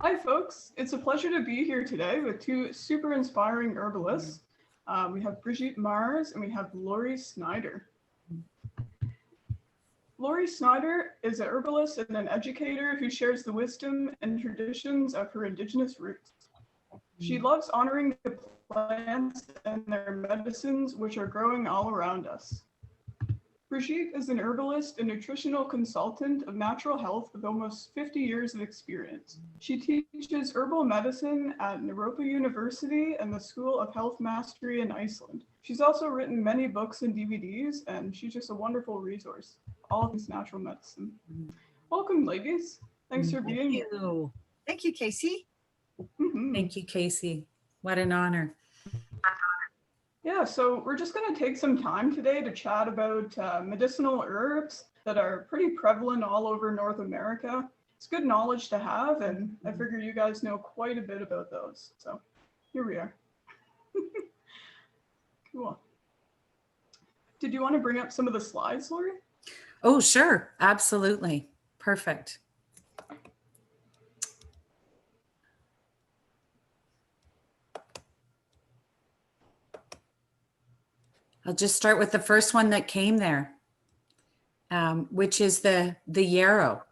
Hi, folks. It's a pleasure to be here today with two super inspiring herbalists. We have Brigitte Mars and we have Lori Snyder. Lori Snyder is an herbalist and an educator who shares the wisdom and traditions of her Indigenous roots. She loves honoring the plants and their medicines, which are growing all around us. Brigitte is an herbalist and nutritional consultant of natural health with almost 50 years of experience. She teaches herbal medicine at Naropa University and the School of Health Mastery in Iceland. She's also written many books and DVDs, and she's just a wonderful resource. All things natural medicine. Welcome, ladies. Thanks for being here. Thank you, Casey. Thank you, Casey. What an honor. Yeah, so we're just going to take some time today to chat about medicinal herbs that are pretty prevalent all over North America. It's good knowledge to have, and I figure you guys know quite a bit about those. So here we are. Cool. Did you want to bring up some of the slides, Lori? Oh, sure. Absolutely. Perfect. I'll just start with the first one that came there, which is the yarrow.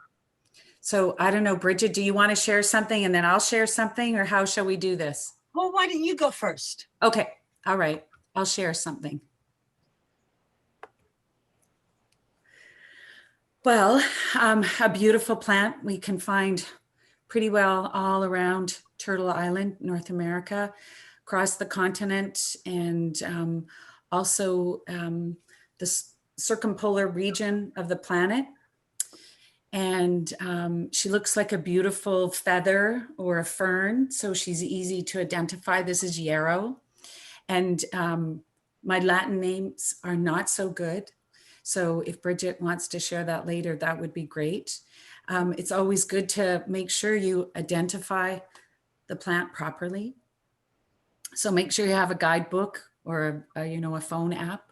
So I don't know, Bridget, do you want to share something and then I'll share something, or how shall we do this? Well, why don't you go first? Okay. All right. I'll share something. Well, a beautiful plant we can find pretty well all around Turtle Island, North America, across the continent, and also the circumpolar region of the planet. And she looks like a beautiful feather or a fern, so she's easy to identify. This is yarrow. And my Latin names are not so good. So if Bridget wants to share that later, that would be great. It's always good to make sure you identify the plant properly. So make sure you have a guidebook or a phone app.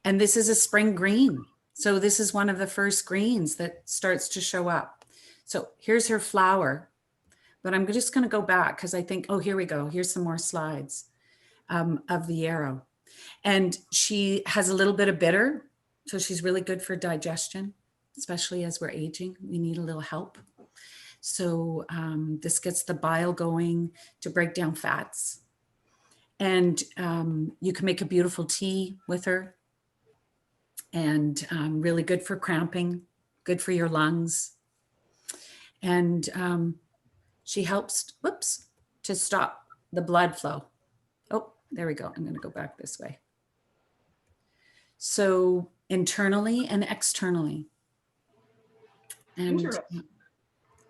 And this is a spring green. So this is one of the first greens that starts to show up. So here's her flower, but I'm just going to go back because I think, oh, here we go. Here's some more slides of the yarrow. And she has a little bit of bitter. So she's really good for digestion, especially as we're aging. We need a little help. So this gets the bile going to break down fats. And you can make a beautiful tea with her. And really good for cramping, good for your lungs. And she helps, to stop the blood flow. Oh, there we go. I'm going to go back this way. So internally and externally. And interesting.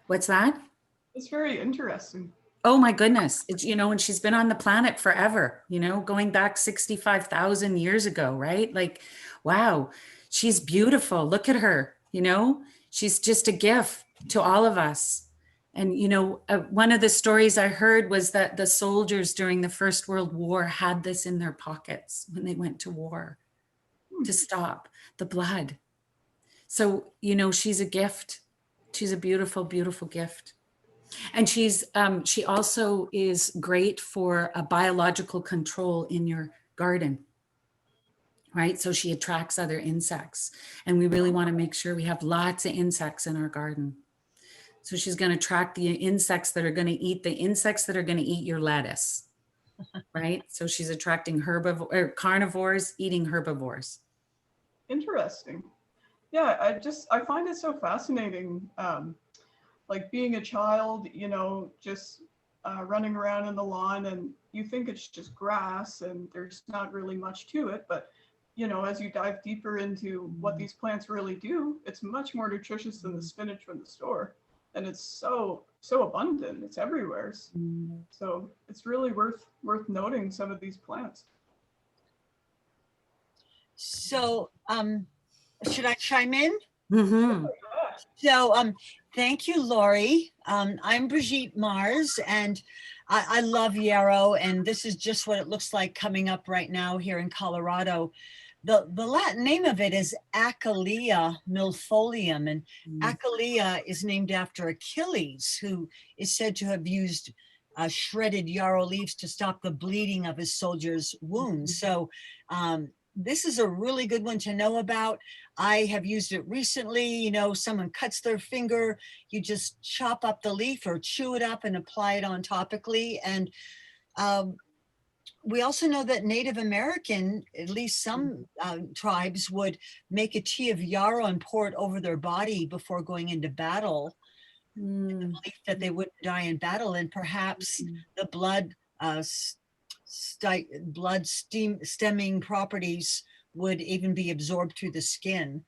What's that? It's very interesting. Oh my goodness. It's, and she's been on the planet forever, going back 65,000 years ago, right? Like, wow, she's beautiful. Look at her, she's just a gift to all of us. And, one of the stories I heard was that the soldiers during the First World War had this in their pockets when they went to war to stop the blood. So, she's a gift. She's a beautiful, beautiful gift. And she also is great for a biological control in your garden, right? So she attracts other insects, and we really want to make sure we have lots of insects in our garden. So she's going to attract the insects that are going to eat your lettuce, right? So she's attracting carnivores eating herbivores. Interesting. Yeah, I find it so fascinating. Like being a child, just running around in the lawn, and you think it's just grass and there's not really much to it. But, as you dive deeper into what these plants really do, it's much more nutritious than the spinach from the store. And it's so abundant. It's everywhere. So it's really worth noting some of these plants. So should I chime in? Mm-hmm. So thank you, Lori. I'm Brigitte Mars, and I love yarrow, and this is just what it looks like coming up right now here in Colorado. The Latin name of it is Acalia milfolium, and Acalia is named after Achilles, who is said to have used shredded yarrow leaves to stop the bleeding of his soldiers' wounds. So this is a really good one to know about. I have used it recently. You know, someone cuts their finger, you just chop up the leaf or chew it up and apply it on topically. And we also know that Native American, at least some tribes, would make a tea of yarrow and pour it over their body before going into battle, in the belief that they wouldn't die in battle, and perhaps the blood stemming properties would even be absorbed through the skin.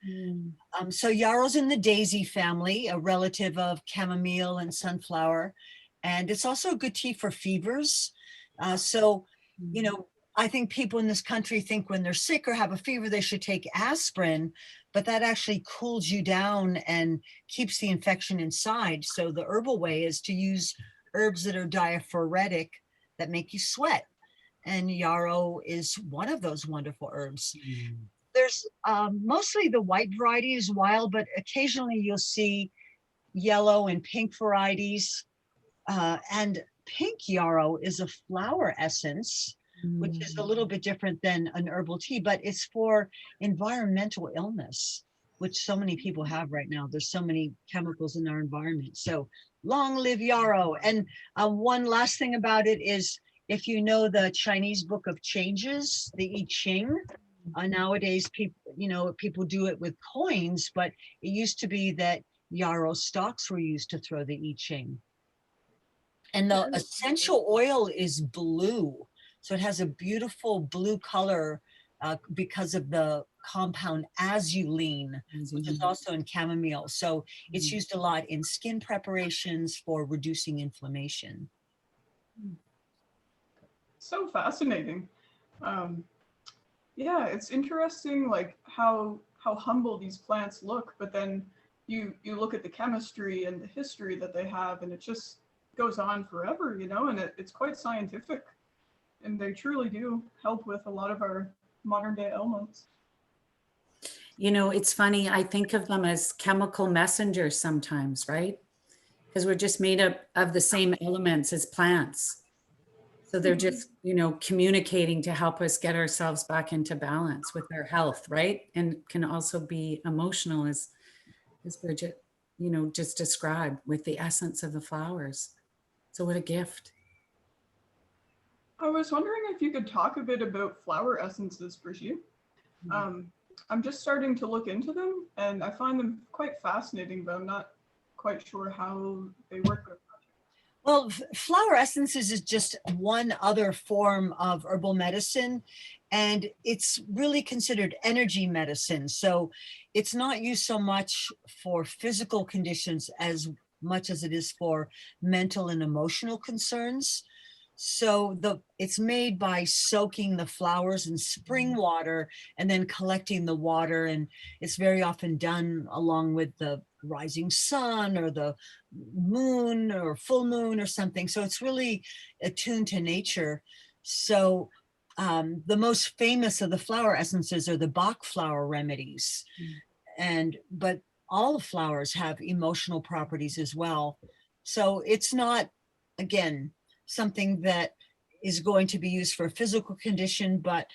So yarrow's in the daisy family, a relative of chamomile and sunflower, and it's also a good tea for fevers. You know, I think people in this country think when they're sick or have a fever, they should take aspirin, but that actually cools you down and keeps the infection inside. So the herbal way is to use herbs that are diaphoretic, that make you sweat. And yarrow is one of those wonderful herbs. There's mostly the white variety is wild, but occasionally you'll see yellow and pink varieties. And pink yarrow is a flower essence, which is a little bit different than an herbal tea, but it's for environmental illness, which so many people have right now. There's so many chemicals in our environment. So long live yarrow. And one last thing about it is, if you know the Chinese Book of Changes, the I Ching, nowadays people do it with coins, but it used to be that yarrow stalks were used to throw the I Ching. And the essential oil is blue. So it has a beautiful blue color because of the compound azulene, which is also in chamomile. So it's used a lot in skin preparations for reducing inflammation. So fascinating. Yeah, it's interesting, like how humble these plants look, but then you look at the chemistry and the history that they have, and it just goes on forever, you know, and it's quite scientific, and they truly do help with a lot of our modern day ailments. You know, it's funny, I think of them as chemical messengers sometimes, right? Because we're just made up of the same elements as plants. So they're just, you know, communicating to help us get ourselves back into balance with our health, right? And can also be emotional, as Brigitte, you know, just described, with the essence of the flowers. So what a gift. I was wondering if you could talk a bit about flower essences, Brigitte. I'm just starting to look into them, and I find them quite fascinating, but I'm not quite sure how they work. Well, flower essences is just one other form of herbal medicine, and it's really considered energy medicine. So it's not used so much for physical conditions as much as it is for mental and emotional concerns. So it's made by soaking the flowers in spring water and then collecting the water, and it's very often done along with the rising sun or the moon or full moon or something. So it's really attuned to nature. So the most famous of the flower essences are the Bach flower remedies, but all the flowers have emotional properties as well. So it's not, again, something that is going to be used for a physical condition, but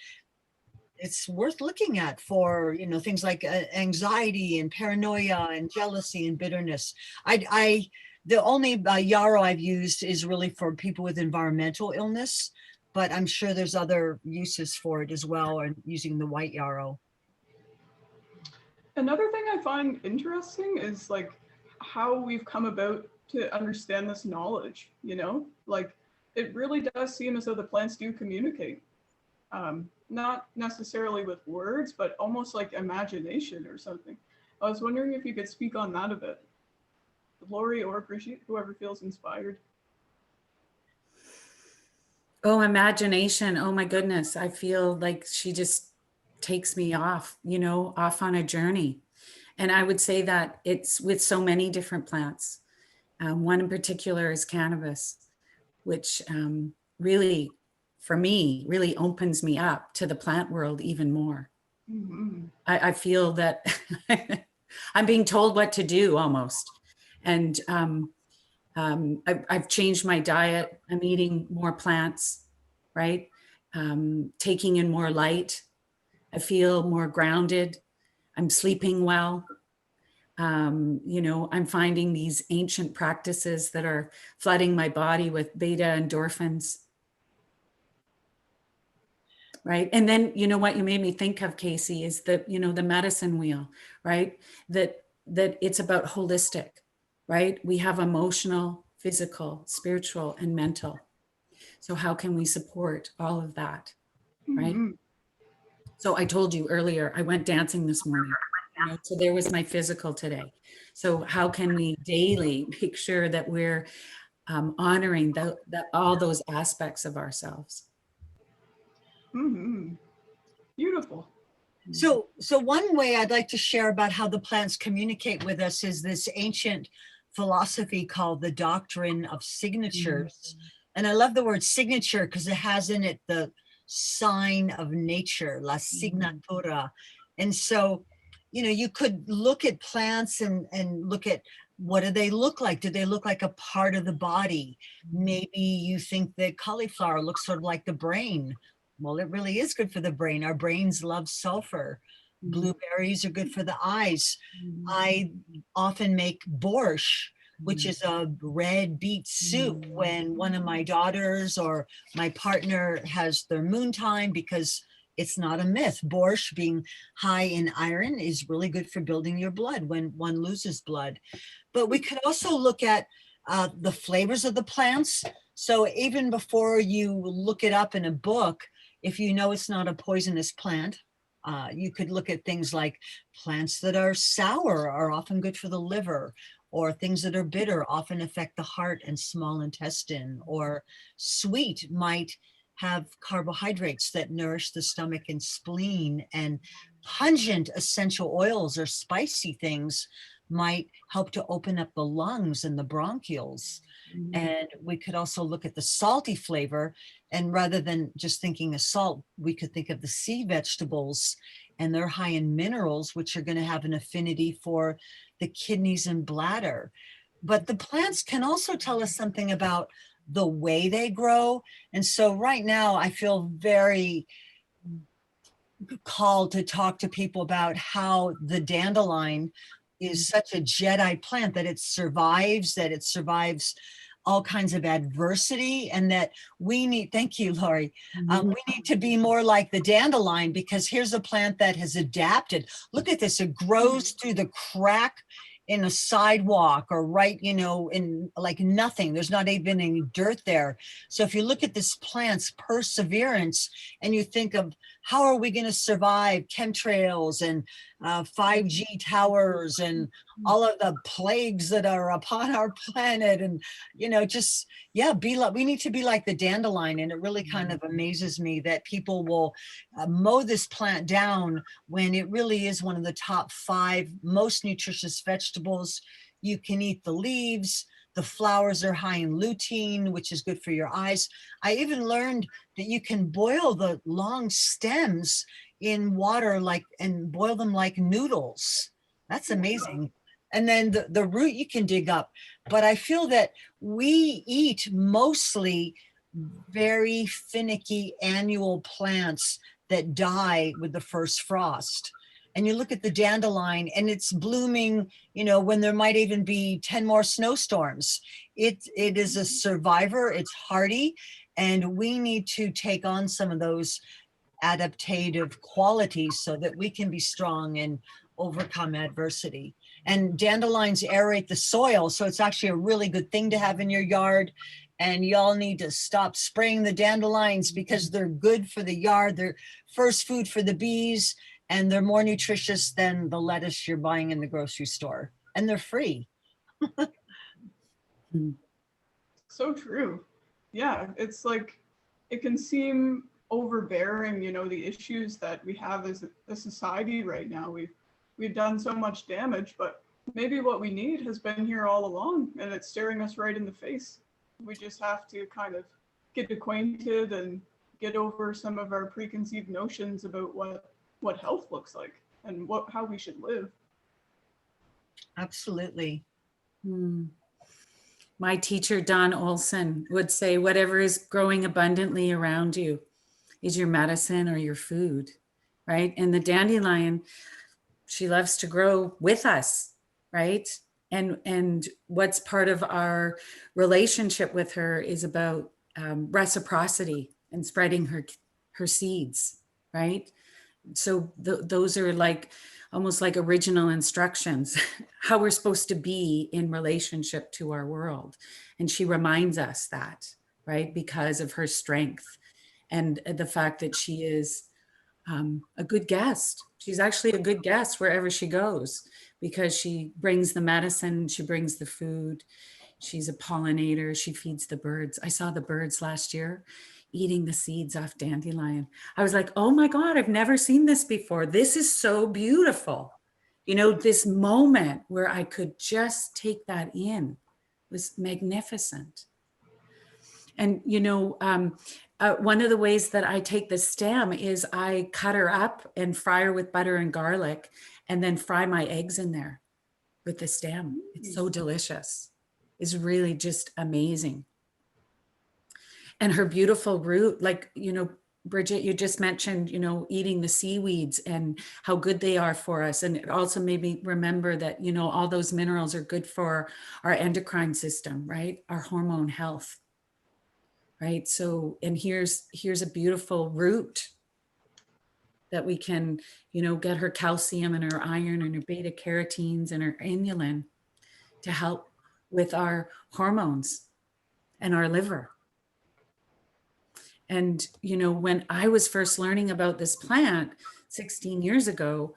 it's worth looking at for, you know, things like anxiety and paranoia and jealousy and bitterness. The only yarrow I've used is really for people with environmental illness, but I'm sure there's other uses for it as well, or using the white yarrow. Another thing I find interesting is like how we've come about to understand this knowledge, you know, like it really does seem as though the plants do communicate. Not necessarily with words, but almost like imagination or something. I was wondering if you could speak on that a bit. Lori or Brigitte, whoever feels inspired. Oh, imagination. Oh my goodness. I feel like she just takes me off, you know, off on a journey. And I would say that it's with so many different plants. One in particular is cannabis, which really, for me, really opens me up to the plant world even more. I feel that I'm being told what to do almost. And I've changed my diet. I'm eating more plants, right? Taking in more light. I feel more grounded. I'm sleeping well. I'm finding these ancient practices that are flooding my body with beta endorphins. Right. And then, what you made me think of, Casey, is the medicine wheel, right? That it's about holistic, right? We have emotional, physical, spiritual, and mental. So how can we support all of that, right? So I told you earlier, I went dancing this morning. So there was my physical today. So how can we daily make sure that we're honoring all those aspects of ourselves? Beautiful. So one way I'd like to share about how the plants communicate with us is this ancient philosophy called the doctrine of signatures. And I love the word signature because it has in it the sign of nature, la signatura. And so, you could look at plants and look at what do they look like? Do they look like a part of the body? Maybe you think that cauliflower looks sort of like the brain. Well, it really is good for the brain. Our brains love sulfur. Blueberries are good for the eyes. I often make borscht, which is a red beet soup, when one of my daughters or my partner has their moon time, because it's not a myth. Borscht, being high in iron, is really good for building your blood when one loses blood. But we could also look at the flavors of the plants. So even before you look it up in a book, if you know it's not a poisonous plant, you could look at things like plants that are sour are often good for the liver, or things that are bitter often affect the heart and small intestine, or sweet might have carbohydrates that nourish the stomach and spleen, and pungent essential oils or spicy things might help to open up the lungs and the bronchioles. And we could also look at the salty flavor, and rather than just thinking of salt, we could think of the sea vegetables, and they're high in minerals, which are going to have an affinity for the kidneys and bladder. But the plants can also tell us something about the way they grow. And so right now I feel very called to talk to people about how the dandelion is such a Jedi plant, that it survives all kinds of adversity, and that we need, thank you, Lori, we need to be more like the dandelion, because here's a plant that has adapted. Look at this, it grows through the crack in a sidewalk, or right, in like nothing. There's not even any dirt there. So if you look at this plant's perseverance and you think of how are we going to survive chemtrails and 5G towers and all of the plagues that are upon our planet, and we need to be like the dandelion. And it really kind of amazes me that people will mow this plant down when it really is one of the top 5 most nutritious vegetables. You can eat the leaves. The flowers are high in lutein, which is good for your eyes. I even learned that you can boil the long stems in water, and boil them like noodles. That's amazing. And then the root you can dig up. But I feel that we eat mostly very finicky annual plants that die with the first frost. And you look at the dandelion and it's blooming, when there might even be 10 more snowstorms. It is a survivor, it's hardy, and we need to take on some of those adaptive qualities so that we can be strong and overcome adversity. And dandelions aerate the soil, so it's actually a really good thing to have in your yard. And y'all need to stop spraying the dandelions, because they're good for the yard. They're first food for the bees, and they're more nutritious than the lettuce you're buying in the grocery store. And they're free. So true. Yeah, it's like, it can seem overbearing, the issues that we have as a society right now. We've done so much damage, but maybe what we need has been here all along, and it's staring us right in the face. We just have to kind of get acquainted and get over some of our preconceived notions about what what health looks like and how we should live. Absolutely. My teacher, Don Olson, would say, whatever is growing abundantly around you is your medicine or your food, right? And the dandelion, she loves to grow with us, right? And what's part of our relationship with her is about reciprocity and spreading her seeds, right? So those are like almost like original instructions, how we're supposed to be in relationship to our world. And she reminds us that, right? Because of her strength and the fact that she is a good guest. She's actually a good guest wherever she goes because she brings the medicine, she brings the food, she's a pollinator, she feeds the birds. I saw the birds last year eating the seeds off dandelion. I was like, oh my God, I've never seen this before. This is so beautiful. You know, this moment where I could just take that in was magnificent. And, you know, one of the ways that I take the stem is I cut her up and fry her with butter and garlic and then fry my eggs in there with the stem. It's so delicious. It's really just amazing. And her beautiful root, like, you know, Brigitte, you just mentioned, you know, eating the seaweeds and how good they are for us. And it also made me remember that, you know, all those minerals are good for our endocrine system, right? Our hormone health, right? So, and here's a beautiful root that we can, you know, get her calcium and her iron and her beta carotenes and her inulin to help with our hormones and our liver. And, you know, when I was first learning about this plant 16 years ago,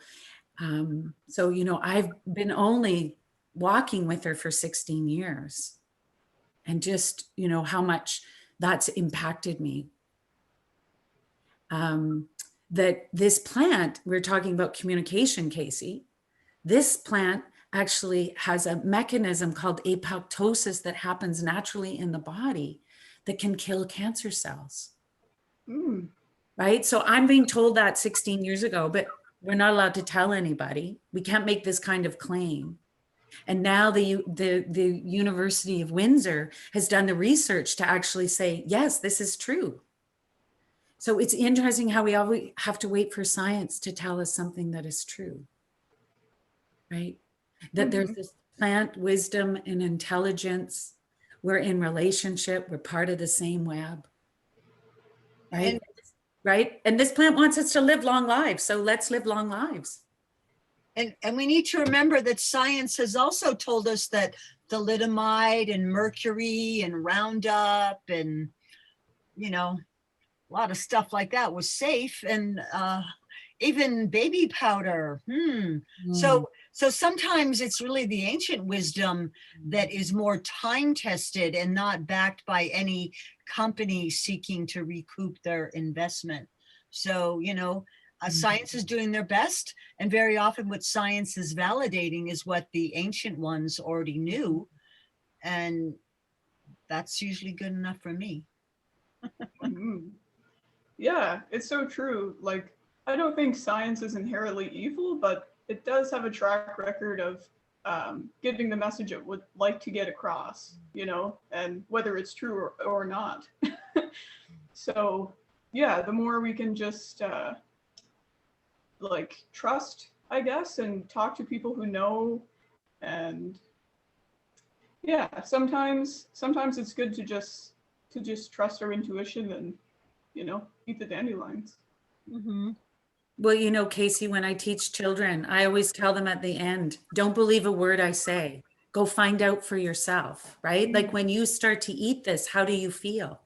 so, you know, I've been only walking with her for 16 years and just, you know, how much that's impacted me. That this plant, we're talking about communication, Casey, this plant actually has a mechanism called apoptosis that happens naturally in the body that can kill cancer cells. Right? So I'm being told that 16 years ago, but we're not allowed to tell anybody. We can't make this kind of claim. And now the University of Windsor has done the research to actually say, yes, this is true. So it's interesting how we always have to wait for science to tell us something that is true, right? That there's this plant wisdom and intelligence. We're in relationship. We're part of the same web, right? Right? And this plant wants us to live long lives. So let's live long lives. And we need to remember that science has also told us that thalidomide and mercury and Roundup and, you know, a lot of stuff like that was safe, and even baby powder. So sometimes it's really the ancient wisdom that is more time tested and not backed by any company seeking to recoup their investment. So, you know, science is doing their best, and very often what science is validating is what the ancient ones already knew, and that's usually good enough for me. Yeah, it's so true. Like, I don't think science is inherently evil, but it does have a track record of getting the message it would like to get across, you know, and whether it's true or not. So, yeah, the more we can just like trust, I guess, and talk to people who know, and yeah, sometimes it's good to just trust our intuition and, you know, eat the dandelions. Well, you know, Casey, when I teach children, I always tell them at the end, don't believe a word I say. Go find out for yourself, right? Like when you start to eat this, how do you feel?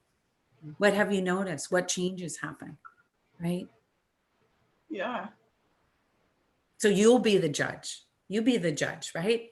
What have you noticed? What changes happen, right? Yeah. So you'll be the judge. You be the judge, right?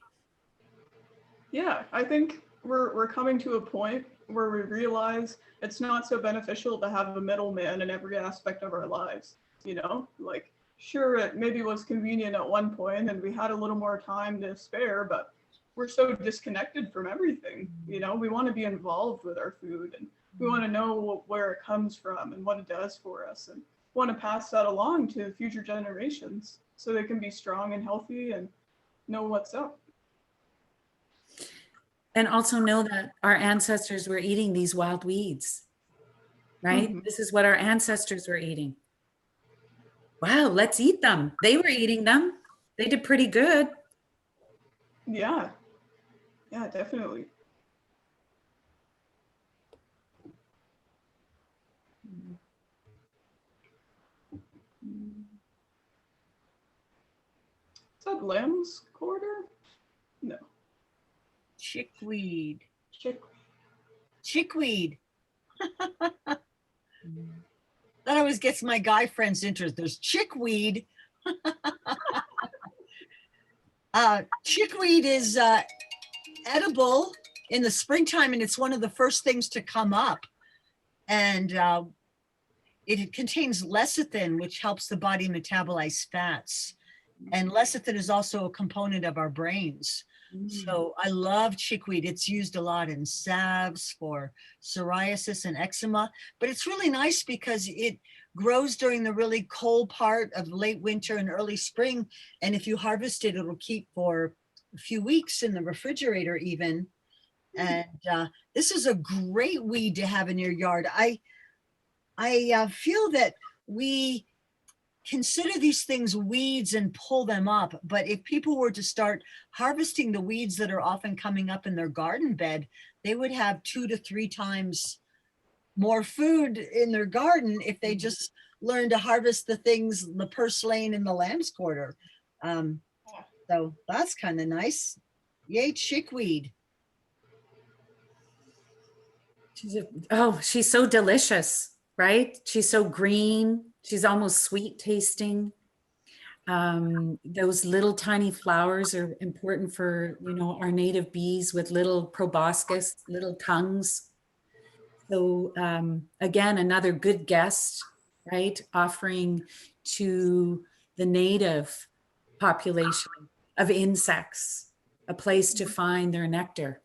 Yeah, I think we're coming to a point where we realize it's not so beneficial to have a middleman in every aspect of our lives. You know, like, sure, it maybe was convenient at one point and we had a little more time to spare, but we're so disconnected from everything. You know, we want to be involved with our food, and we want to know where it comes from and what it does for us. And want to pass that along to future generations so they can be strong and healthy and know what's up. And also know that our ancestors were eating these wild weeds, right? Mhm. This is what our ancestors were eating. Wow, let's eat them. They were eating them. They did pretty good. Yeah, yeah, definitely. Is that lamb's quarter? No, Chickweed. chick. Chickweed. That always gets my guy friends interested. There's chickweed. Chickweed is edible in the springtime, and it's one of the first things to come up. And it contains lecithin, which helps the body metabolize fats. And lecithin is also a component of our brains. So I love chickweed. It's used a lot in salves for psoriasis and eczema, but it's really nice because it grows during the really cold part of late winter and early spring. And if you harvest it, it'll keep for a few weeks in the refrigerator even. And this is a great weed to have in your yard. I feel that we consider these things weeds and pull them up. But if people were to start harvesting the weeds that are often coming up in their garden bed, they would have 2 to 3 times more food in their garden if they just learn to harvest the things, the purslane and the lamb's quarter. So that's kind of nice. Yay, chickweed. She's so delicious, right? She's so green. She's almost sweet tasting. Those little tiny flowers are important for, our native bees with little proboscis, little tongues. So again, another good guest, right? Offering to the native population of insects a place to find their nectar.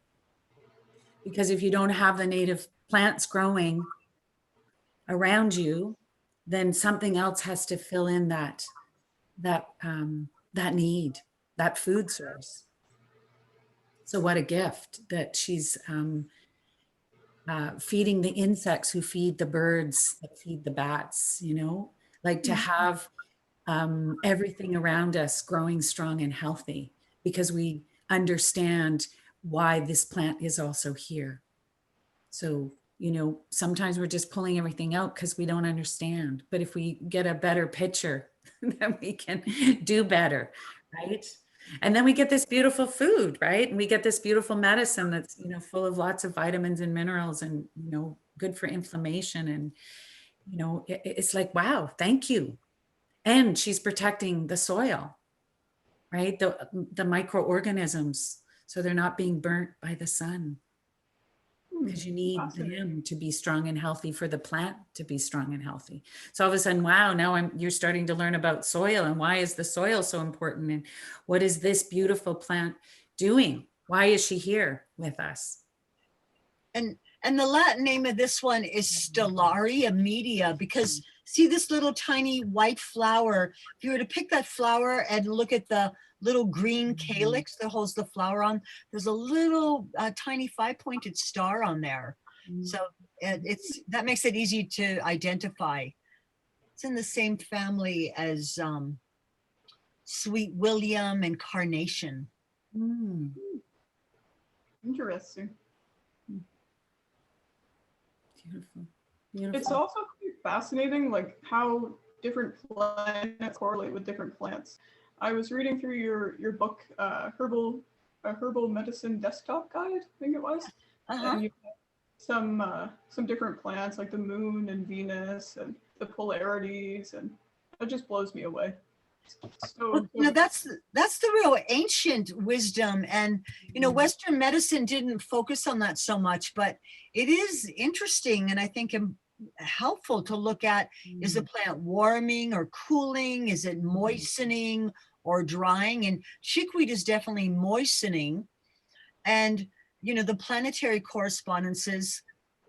Because if you don't have the native plants growing around you, then something else has to fill in that need, that food source. So what a gift that she's feeding the insects who feed the birds, that feed the bats, like to have everything around us growing strong and healthy, because we understand why this plant is also here. So, sometimes we're just pulling everything out because we don't understand. But if we get a better picture, then we can do better, right? And then we get this beautiful food, right? And we get this beautiful medicine that's, full of lots of vitamins and minerals and, good for inflammation. And, it's like, wow, thank you. And she's protecting the soil, right? The microorganisms, so they're not being burnt by the sun. Because you need them to be strong and healthy for the plant to be strong and healthy. So all of a sudden, wow, now you're starting to learn about soil and why is the soil so important and what is this beautiful plant doing? Why is she here with us? And the Latin name of this one is Stellaria media, because see this little tiny white flower. If you were to pick that flower and look at the little green calyx that holds the flower on, there's a little tiny 5-pointed star on there. So that makes it easy to identify. It's in the same family as Sweet William and Carnation. Interesting. Beautiful. Beautiful. It's also fascinating, like how different planets correlate with different plants. I was reading through your book, Herbal Medicine Desktop Guide, I think it was. And you have some different plants like the moon and Venus and the polarities, and that just blows me away. So that's the real ancient wisdom, and Western medicine didn't focus on that so much, but it is interesting, and I think helpful to look at. Is the plant warming or cooling? Is it moistening or drying? And chickweed is definitely moistening. And the planetary correspondences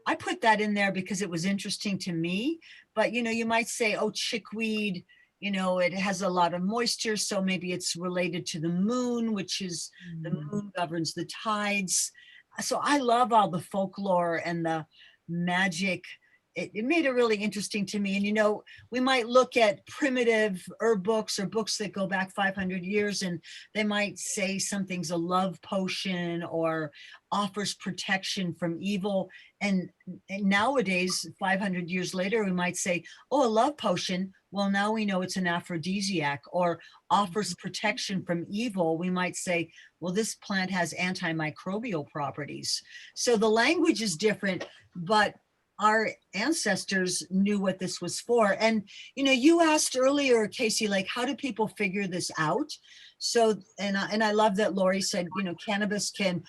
I put that in there because it was interesting to me. But, you know, you might say, oh, chickweed, you know, it has a lot of moisture, so maybe it's related to the moon, which is the moon governs the tides. So I love all the folklore and the magic. It made it really interesting to me. And, you know, we might look at primitive herb books or books that go back 500 years, and they might say something's a love potion or offers protection from evil. And nowadays, 500 years later, we might say, oh, a love potion. Well, now we know it's an aphrodisiac, or offers protection from evil. We might say, well, this plant has antimicrobial properties. So the language is different, but our ancestors knew what this was for. And, you know, you asked earlier, Casey, like, how do people figure this out? So, and I love that Lori said, you know, cannabis can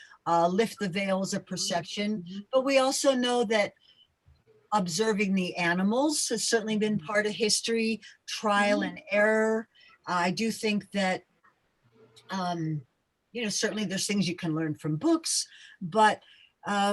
lift the veils of perception, but we also know that observing the animals has certainly been part of history, trial and error. I do think that, you know, certainly there's things you can learn from books, but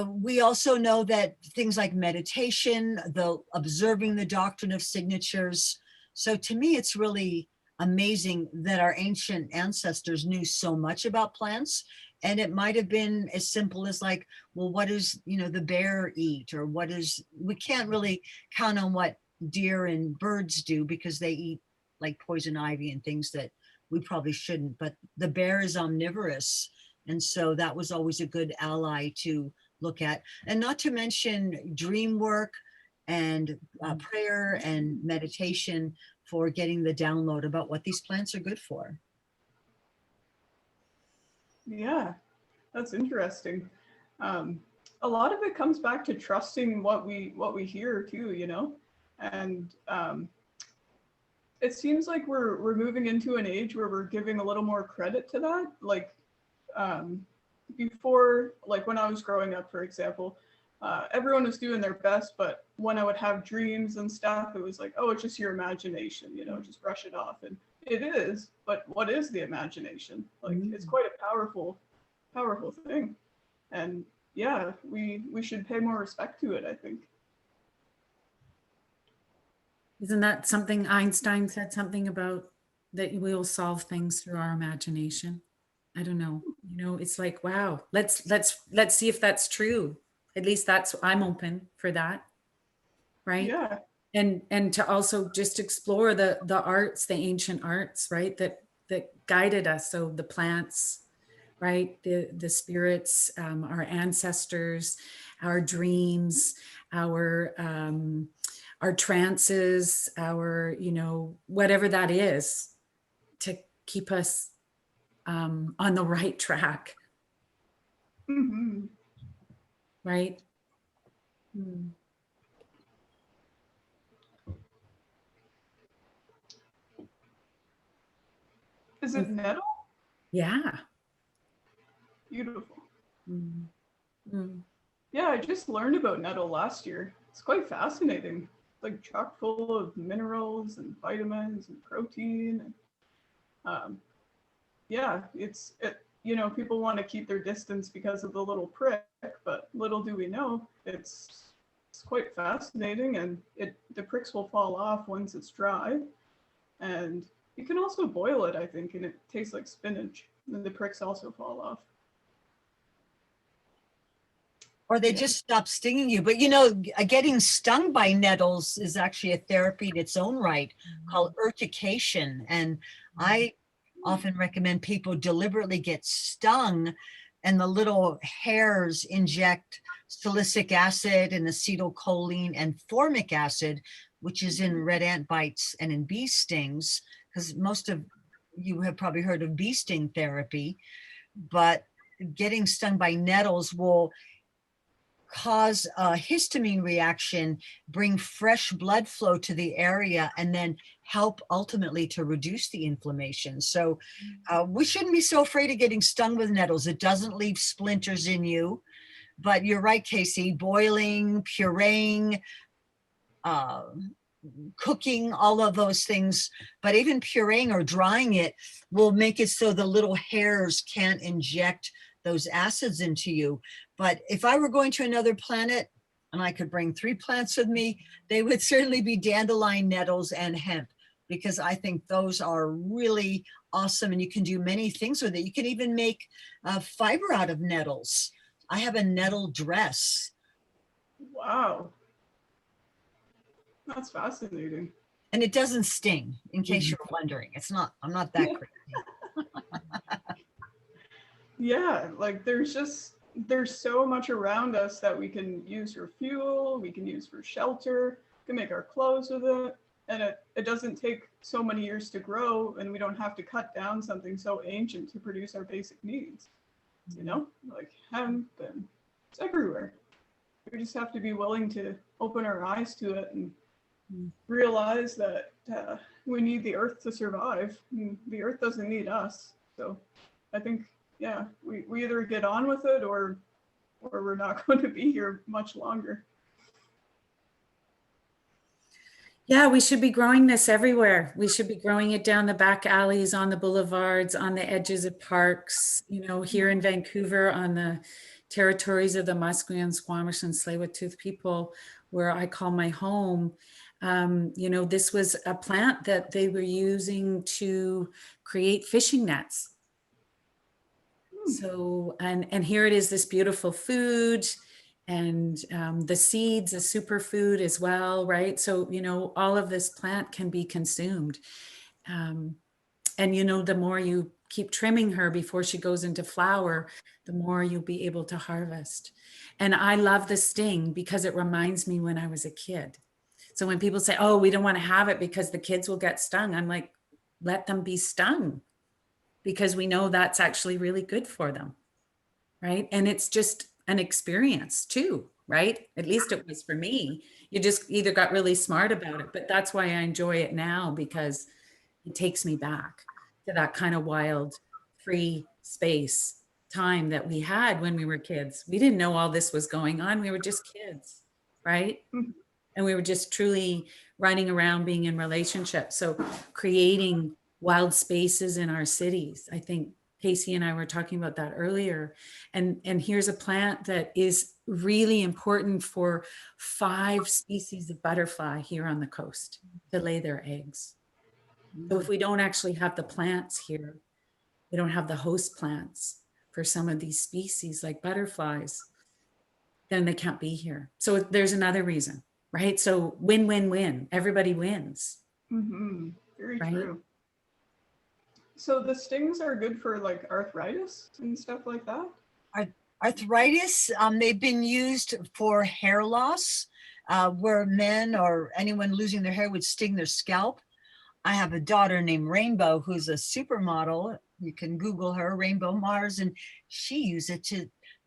we also know that things like meditation, the observing the doctrine of signatures. So to me, it's really amazing that our ancient ancestors knew so much about plants. And it might have been as simple as like, well, what does, you know, the bear eat? Or what is, we can't really count on what deer and birds do because they eat like poison ivy and things that we probably shouldn't. But the bear is omnivorous. And so that was always a good ally to look at. And not to mention dream work and prayer and meditation for getting the download about what these plants are good for. Yeah, that's interesting. A lot of it comes back to trusting what we hear too, you know, and it seems like we're moving into an age where we're giving a little more credit to that. Like before, like when I was growing up, for example, everyone was doing their best, but when I would have dreams and stuff, it was like, oh, it's just your imagination, you know, just brush it off. And it is, but what is the imagination? Like, it's quite a powerful thing. And yeah, we should pay more respect to it, I think. Isn't that something Einstein said something about, that we will solve things through our imagination? I don't know. You know, it's like, wow, let's see if that's true. At least that's, I'm open for that. Right. Yeah. And to also just explore the arts, the ancient arts, right, that guided us. So the plants, right, the spirits, our ancestors, our dreams, our trances, our, you know, whatever that is, to keep us on the right track. Mm-hmm. Right. Is it nettle? Yeah. Beautiful. Yeah, I just learned about nettle last year. It's quite fascinating. Like chock full of minerals and vitamins and protein. And, yeah, you know, people want to keep their distance because of the little prick, but little do we know, it's quite fascinating, and the pricks will fall off once it's dry. And you can also boil it, I think, and it tastes like spinach. And the pricks also fall off. Or they just stop stinging you. But, you know, getting stung by nettles is actually a therapy in its own right called urtication. And I often recommend people deliberately get stung, and the little hairs inject salicylic acid and acetylcholine and formic acid, which is in red ant bites and in bee stings, because most of you have probably heard of bee sting therapy. But getting stung by nettles will cause a histamine reaction, bring fresh blood flow to the area, and then help ultimately to reduce the inflammation. So we shouldn't be so afraid of getting stung with nettles. It doesn't leave splinters in you. But you're right, Casey, boiling, pureeing, cooking, all of those things, but even pureeing or drying it will make it so the little hairs can't inject those acids into you. But if I were going to another planet, and I could bring 3 plants with me, they would certainly be dandelion, nettles, and hemp, because I think those are really awesome, and you can do many things with it. You can even make fiber out of nettles. I have a nettle dress. Wow. That's fascinating. And it doesn't sting, in case you're wondering. I'm not that crazy. Yeah, like there's so much around us that we can use for fuel, we can use for shelter, we can make our clothes with it. And it doesn't take so many years to grow, and we don't have to cut down something so ancient to produce our basic needs. You know, like hemp, and it's everywhere. We just have to be willing to open our eyes to it and realize that we need the earth to survive. The earth doesn't need us. So I think, yeah, we either get on with it or we're not going to be here much longer. Yeah, we should be growing this everywhere. We should be growing it down the back alleys, on the boulevards, on the edges of parks, you know, here in Vancouver, on the territories of the Musqueam, Squamish, and Tsleil-Waututh people, where I call my home. You know, this was a plant that they were using to create fishing nets. So, and here it is, this beautiful food, and the seeds, a superfood as well, right? So, you know, all of this plant can be consumed. And, you know, the more you keep trimming her before she goes into flower, the more you'll be able to harvest. And I love the sting because it reminds me when I was a kid. So when people say, oh, we don't want to have it because the kids will get stung, I'm like, let them be stung, because we know that's actually really good for them, right? And it's just an experience too, right? At least it was for me. You just either got really smart about it, but that's why I enjoy it now, because it takes me back to that kind of wild, free space time that we had when we were kids. We didn't know all this was going on. We were just kids, right? And we were just truly running around, being in relationships. So creating wild spaces in our cities. I think Casey and I were talking about that earlier. And here's a plant that is really important for 5 species of butterfly here on the coast to lay their eggs. So if we don't actually have the plants here, we don't have the host plants for some of these species like butterflies, then they can't be here. So there's another reason, right? So win, win, win. Everybody wins. Very right? true. So the stings are good for like arthritis and stuff like that? Arthritis, they've been used for hair loss, where men or anyone losing their hair would sting their scalp. I have a daughter named Rainbow who's a supermodel. You can Google her, Rainbow Mars, and she used it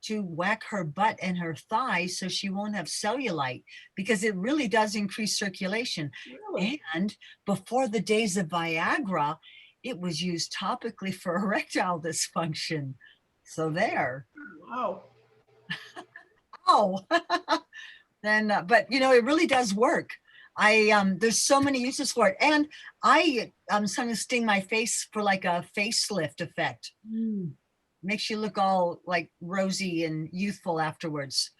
to whack her butt and her thighs so she won't have cellulite, because it really does increase circulation. Really? And before the days of Viagra, it was used topically for erectile dysfunction. So there. Wow. Oh, then, but you know, it really does work. There's so many uses for it. And I'm going to sting my face for like a facelift effect. Makes you look all like rosy and youthful afterwards.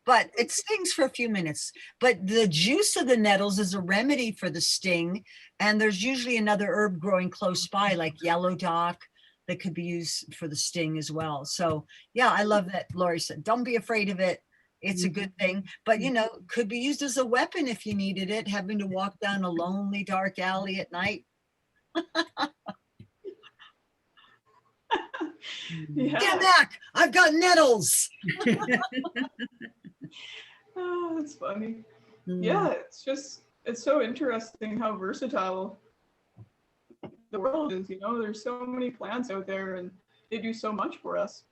But it stings for a few minutes. But the juice of the nettles is a remedy for the sting. And there's usually another herb growing close by, like yellow dock, that could be used for the sting as well. So yeah, I love that Lori said, don't be afraid of it. It's a good thing, but you know, could be used as a weapon if you needed it, having to walk down a lonely dark alley at night. Yeah. Get back, I've got nettles. Oh, that's funny. Yeah, it's so interesting how versatile the world is, you know, there's so many plants out there and they do so much for us.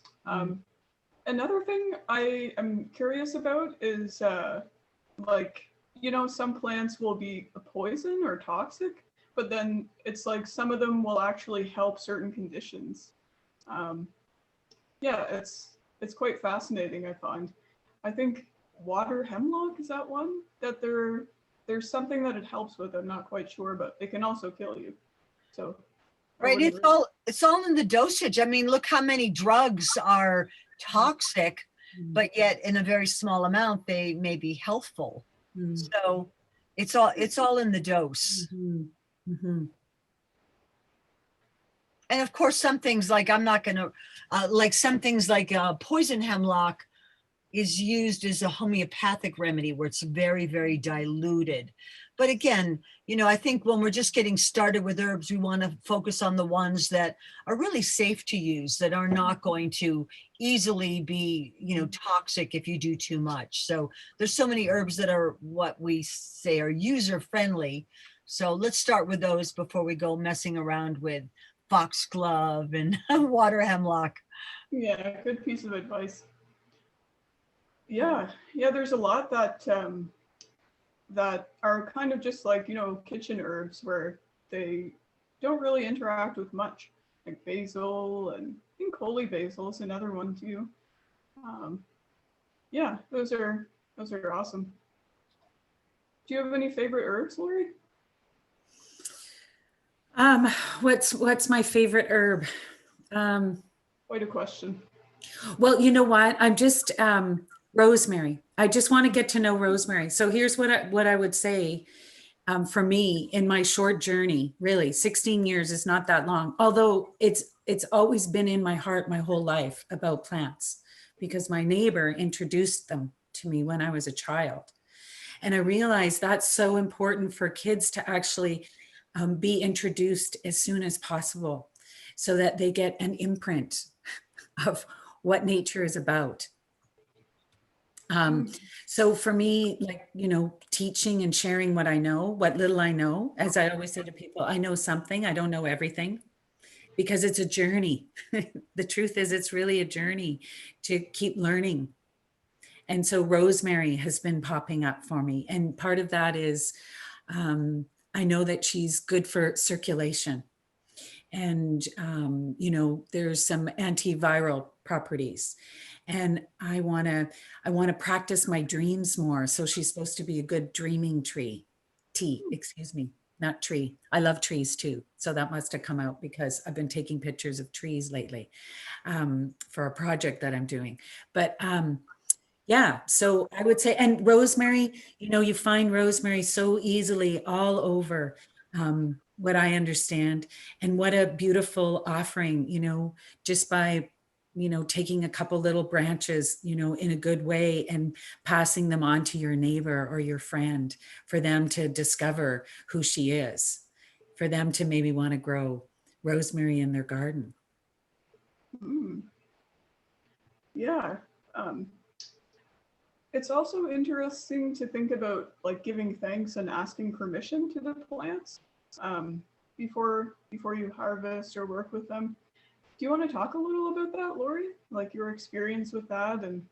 Another thing I am curious about is like, you know, some plants will be a poison or toxic, but then it's like some of them will actually help certain conditions. Yeah, it's quite fascinating, I find. I think water hemlock, is that one? That there's something that it helps with, I'm not quite sure, but it can also kill you. So right, it's all in the dosage. I mean, look how many drugs are toxic, but yet in a very small amount, they may be healthful. Mm. So it's all in the dose. Mhm. Mhm. And of course, some things like I'm not going to, like some things like poison hemlock is used as a homeopathic remedy where it's very, very diluted. But again, you know, I think when we're just getting started with herbs, we want to focus on the ones that are really safe to use, that are not going to easily be, you know, toxic if you do too much. So there's so many herbs that are what we say are user friendly. So let's start with those before we go messing around with foxglove and water hemlock. Yeah, good piece of advice. Yeah, there's a lot that that are kind of just like, you know, kitchen herbs where they don't really interact with much, like basil, and I think holy basil is another one too. Yeah, those are awesome. Do you have any favorite herbs, Lori? Um, what's my favorite herb? Quite a question. Well, you know what? I'm just rosemary. I just want to get to know rosemary. So here's what I would say for me in my short journey. Really, 16 years is not that long. Although it's always been in my heart my whole life about plants, because my neighbor introduced them to me when I was a child, and I realized that's so important for kids to actually be introduced as soon as possible, so that they get an imprint of what nature is about. So for me, like, you know, teaching and sharing what I know, what little I know, as I always say to people, I know something, I don't know everything, because it's a journey. The truth is, it's really a journey to keep learning. And so rosemary has been popping up for me. And part of that is, I know that she's good for circulation. And, you know, there's some antiviral properties. And I want to practice my dreams more. So she's supposed to be a good dreaming tea, excuse me, not tree. I love trees too. So that must have come out because I've been taking pictures of trees lately for a project that I'm doing. But yeah, so I would say, and rosemary, you know, you find rosemary so easily all over, what I understand. And what a beautiful offering, you know, just by, you know, taking a couple little branches, you know, in a good way and passing them on to your neighbor or your friend for them to discover who she is, for them to maybe want to grow rosemary in their garden. Mm. Yeah. It's also interesting to think about like giving thanks and asking permission to the plants before you harvest or work with them. Do you want to talk a little about that, Lori? Like your experience with that, and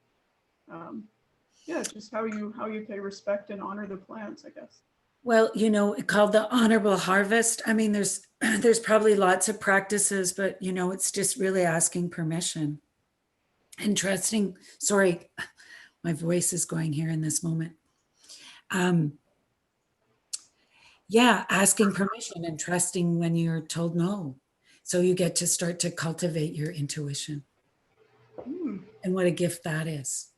yeah, just how you pay respect and honor the plants, I guess. Well, you know, called the honorable harvest. I mean, there's probably lots of practices, but you know, it's just really asking permission and trusting. Sorry, my voice is going here in this moment. Yeah, asking permission and trusting when you're told no. So you get to start to cultivate your intuition. And what a gift that is.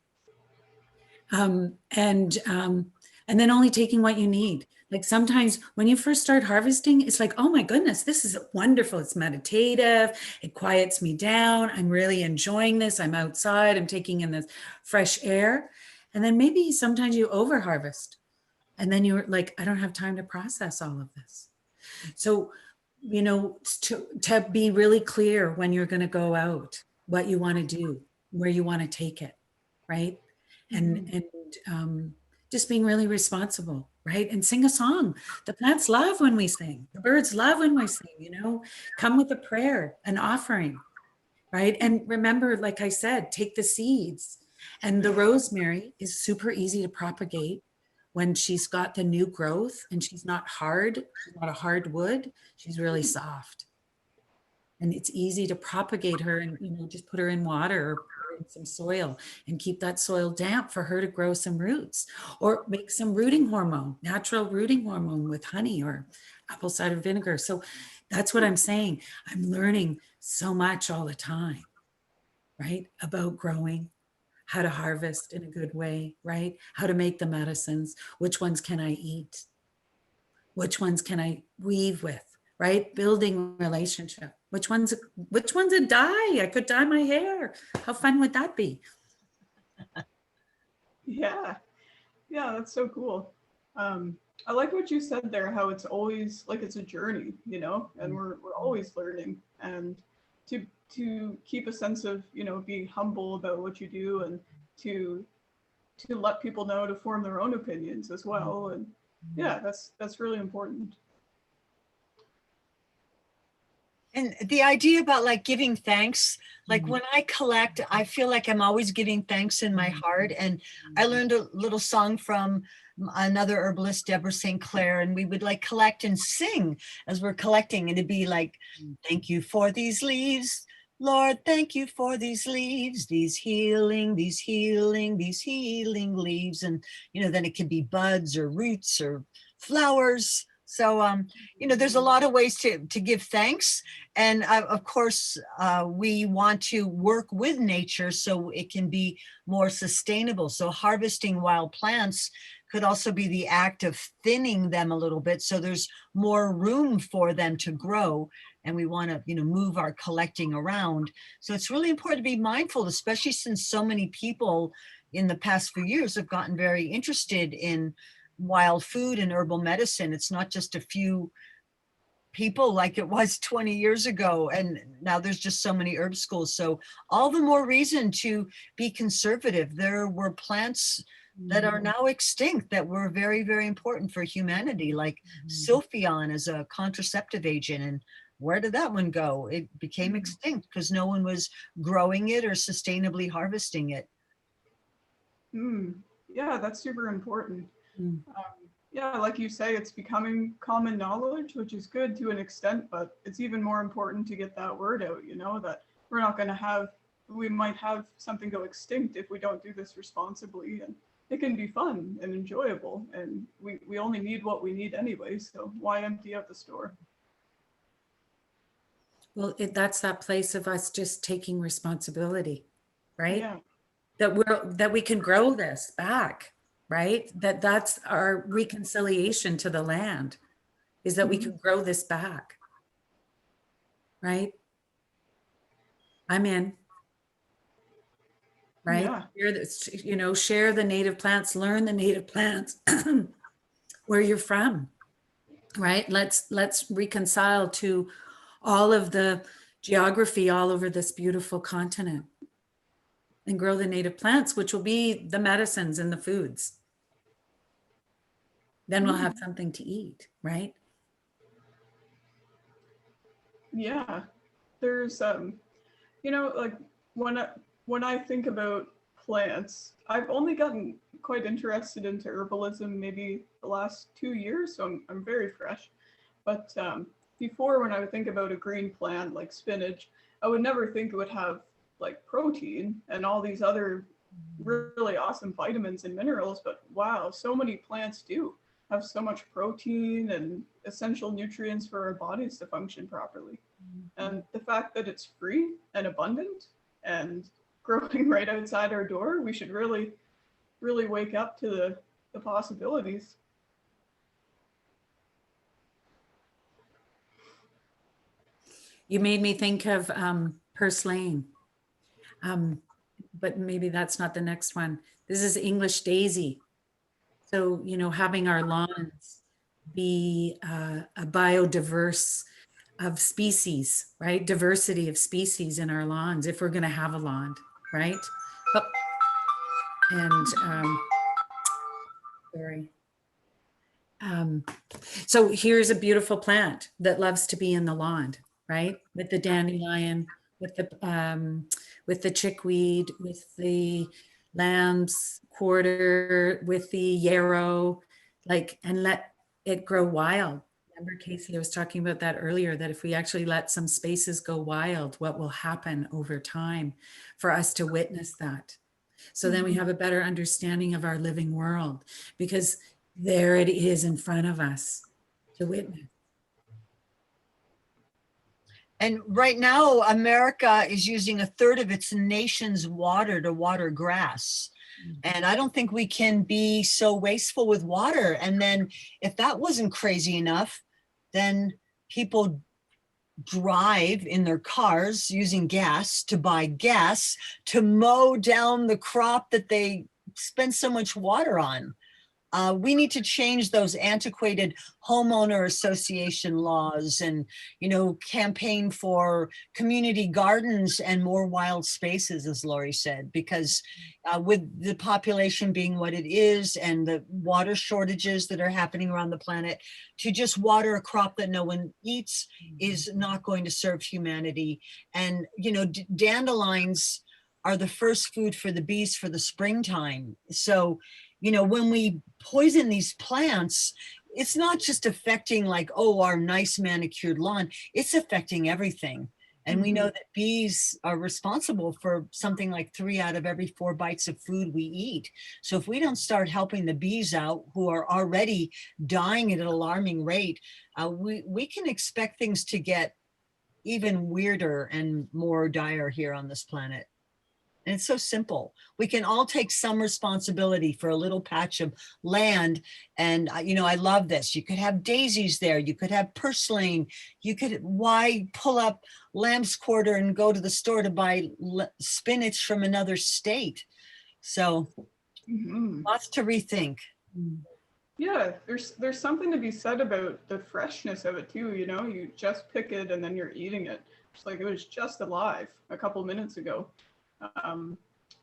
And then only taking what you need. Like sometimes when you first start harvesting, it's like, oh my goodness, this is wonderful. It's meditative. It quiets me down. I'm really enjoying this. I'm outside. I'm taking in this fresh air. And then maybe sometimes you over harvest. And then you're like, I don't have time to process all of this. So, you know, to be really clear when you're going to go out, what you want to do, where you want to take it, right? And just being really responsible, right? And sing a song. The plants love when we sing. The birds love when we sing, you know, come with a prayer, an offering, right? And remember, like I said, take the seeds. And the rosemary is super easy to propagate when she's got the new growth and she's not hard, she's not a hard wood, she's really soft. And it's easy to propagate her and, you know, just put her in water or put her in some soil and keep that soil damp for her to grow some roots, or make some rooting hormone, natural rooting hormone with honey or apple cider vinegar. So that's what I'm saying. I'm learning so much all the time, right? About growing, how to harvest in a good way, right? How to make the medicines. Which ones can I eat? Which ones can I weave with, right? Building relationship. Which one's a dye? I could dye my hair. How fun would that be? Yeah. Yeah, that's so cool. I like what you said there, how it's always like it's a journey, you know, and we're always learning, and to keep a sense of, you know, being humble about what you do, and to let people know to form their own opinions as well. And yeah, that's really important. And the idea about like giving thanks, like when I collect, I feel like I'm always giving thanks in my heart. And I learned a little song from another herbalist, Deborah St. Clair, and we would like collect and sing as we're collecting. And it'd be like, thank you for these leaves, Lord, thank you for these leaves, these healing leaves. And, you know, then it could be buds or roots or flowers. So, you know, there's a lot of ways to give thanks. And of course, we want to work with nature so it can be more sustainable. So harvesting wild plants could also be the act of thinning them a little bit, so there's more room for them to grow. And we want to, you know, move our collecting around. So it's really important to be mindful, especially since so many people in the past few years have gotten very interested in wild food and herbal medicine. It's not just a few people like it was 20 years ago, and now there's just so many herb schools. So all the more reason to be conservative. There were plants that are now extinct that were very, very important for humanity, like Sylphion as a contraceptive agent. And where did that one go? It became extinct because no one was growing it or sustainably harvesting it. Yeah, that's super important. Yeah, like you say, it's becoming common knowledge, which is good to an extent, but it's even more important to get that word out, you know, that we're not going to have, we might have something go extinct if we don't do this responsibly. And it can be fun and enjoyable, and we only need what we need anyway, so why empty out the store? Well, that's that place of us just taking responsibility, right? Yeah. That we can grow this back, right? That's our reconciliation to the land, is that we can grow this back, right? I'm in, right? Yeah. Share this, you know, share the native plants, learn the native plants where you're from, right? Let's reconcile to all of the geography all over this beautiful continent and grow the native plants, which will be the medicines and the foods. Then we'll have something to eat, right? Yeah. There's you know, like when I think about plants, I've only gotten quite interested into herbalism maybe the last 2 years, so I'm very fresh. But before, when I would think about a green plant like spinach, I would never think it would have like protein and all these other really awesome vitamins and minerals. But wow, so many plants do have so much protein and essential nutrients for our bodies to function properly. And the fact that it's free and abundant and growing right outside our door, we should really, really wake up to the possibilities. You made me think of purslane, but maybe that's not the next one. This is English daisy. So, you know, having our lawns be a biodiverse of species, right? Diversity of species in our lawns, if we're going to have a lawn, right? Oh, and sorry. So here's a beautiful plant that loves to be in the lawn, right? With the dandelion, with the chickweed, with the lamb's quarter, with the yarrow, like, and let it grow wild. Remember, Casey, I was talking about that earlier, that if we actually let some spaces go wild, what will happen over time for us to witness that? So then we have a better understanding of our living world, because there it is in front of us to witness. And right now, America is using a third of its nation's water to water grass. And I don't think we can be so wasteful with water. And then if that wasn't crazy enough, then people drive in their cars using gas to buy gas to mow down the crop that they spend so much water on. We need to change those antiquated homeowner association laws and, campaign for community gardens and more wild spaces, as Lori said, because with the population being what it is and the water shortages that are happening around the planet, to just water a crop that no one eats is not going to serve humanity. And, dandelions are the first food for the bees for the springtime. So, when we poison these plants, it's not just affecting like, oh, our nice manicured lawn, it's affecting everything. And we know that bees are responsible for something like 3 out of every 4 bites of food we eat. So if we don't start helping the bees out, who are already dying at an alarming rate, we can expect things to get even weirder and more dire here on this planet. And it's so simple. We can all take some responsibility for a little patch of land. And, I love this. You could have daisies there. You could have purslane. Why pull up lamb's quarter and go to the store to buy spinach from another state? So lots to rethink. Yeah, there's something to be said about the freshness of it too. You just pick it and then you're eating it. It's like it was just alive a couple minutes ago.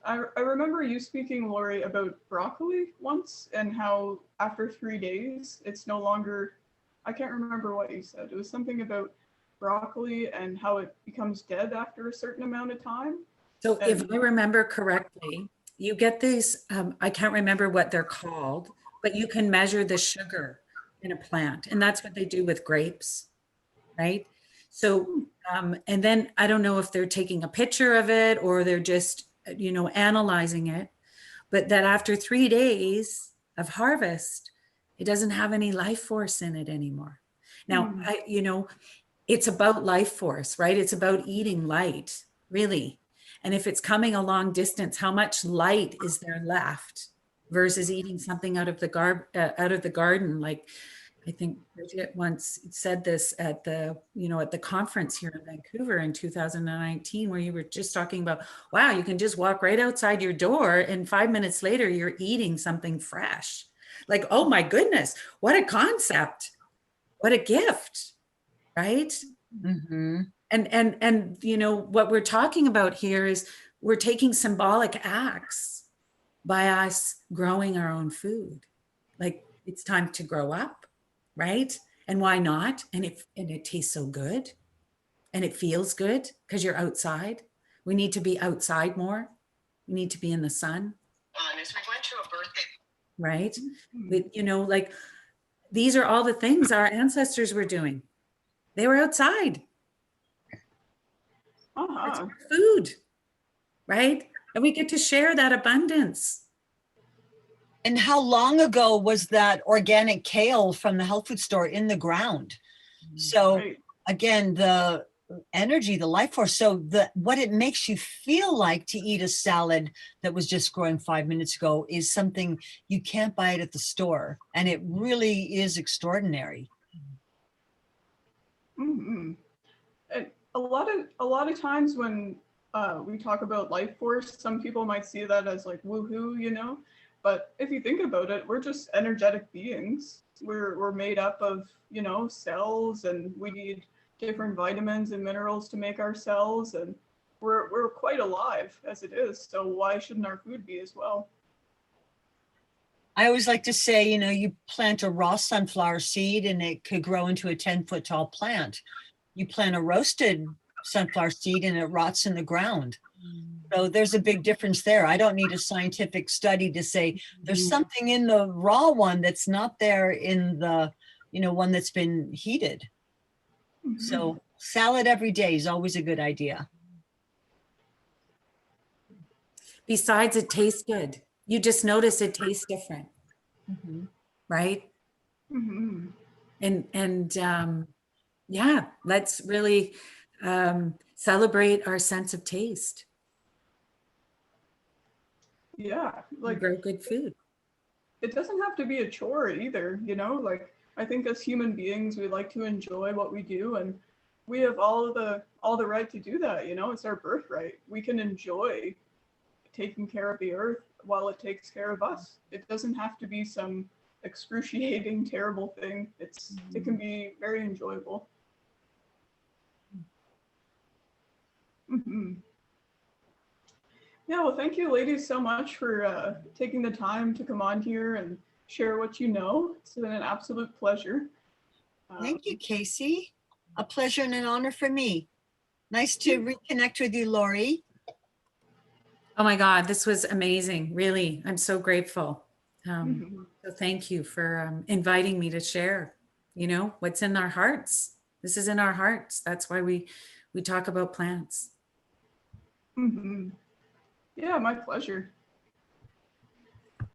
I remember you speaking, Lori, about broccoli once and how after 3 days, it's no longer, I can't remember what you said. It was something about broccoli and how it becomes dead after a certain amount of time. So if I remember correctly, you get these, I can't remember what they're called, but you can measure the sugar in a plant. And that's what they do with grapes, right? So, and then I don't know if they're taking a picture of it or they're just, analyzing it, but that after 3 days of harvest, it doesn't have any life force in it anymore. Now, it's about life force, right? It's about eating light, really. And if it's coming a long distance, how much light is there left versus eating something out of the garden? Like, I think Brigitte once said this at the conference here in Vancouver in 2019, where you were just talking about, wow, you can just walk right outside your door and 5 minutes later you're eating something fresh. Like, oh my goodness, what a concept. What a gift, right? Mm-hmm. And what we're talking about here is we're taking symbolic acts by us growing our own food. Like, it's time to grow up. Right? And why not? And it tastes so good and it feels good because you're outside. We need to be outside more. We need to be in the sun. As we went to a birthday. Right? Like these are all the things our ancestors were doing. They were outside. It's our food, right? And we get to share that abundance. And how long ago was that organic kale from the health food store in the ground? So again, the energy, the life force. So what it makes you feel like to eat a salad that was just growing 5 minutes ago is something you can't buy it at the store. And it really is extraordinary. Mm-hmm. And a lot of times when we talk about life force, some people might see that as like woohoo, But if you think about it, we're just energetic beings. We're made up of, cells, and we need different vitamins and minerals to make our cells, and we're quite alive as it is. So why shouldn't our food be as well? I always like to say, you plant a raw sunflower seed and it could grow into a 10-foot tall plant. You plant a roasted sunflower seed and it rots in the ground. So there's a big difference there. I don't need a scientific study to say there's something in the raw one that's not there in the, one that's been heated. So salad every day is always a good idea. Besides, it tastes good. You just notice it tastes different, right? And yeah, let's really celebrate our sense of taste, Yeah, and like grow good food. it doesn't have to be a chore either, you know? Like I think as human beings, we like to enjoy what we do, and we have all the right to do that, you know? It's our birthright. We can enjoy taking care of the earth while it takes care of us. It doesn't have to be some excruciating, terrible thing. It can be very enjoyable. Hmm. Yeah, well, thank you, ladies, so much for taking the time to come on here and share what you know. It's been an absolute pleasure. Thank you, Casey. A pleasure and an honor for me. Nice to reconnect with you, Lori. Oh my God, this was amazing. Really, I'm so grateful. Mhm. So thank you for inviting me to share, you know, what's in our hearts. This is in our hearts. That's why we talk about plants. Mhm. Yeah, my pleasure.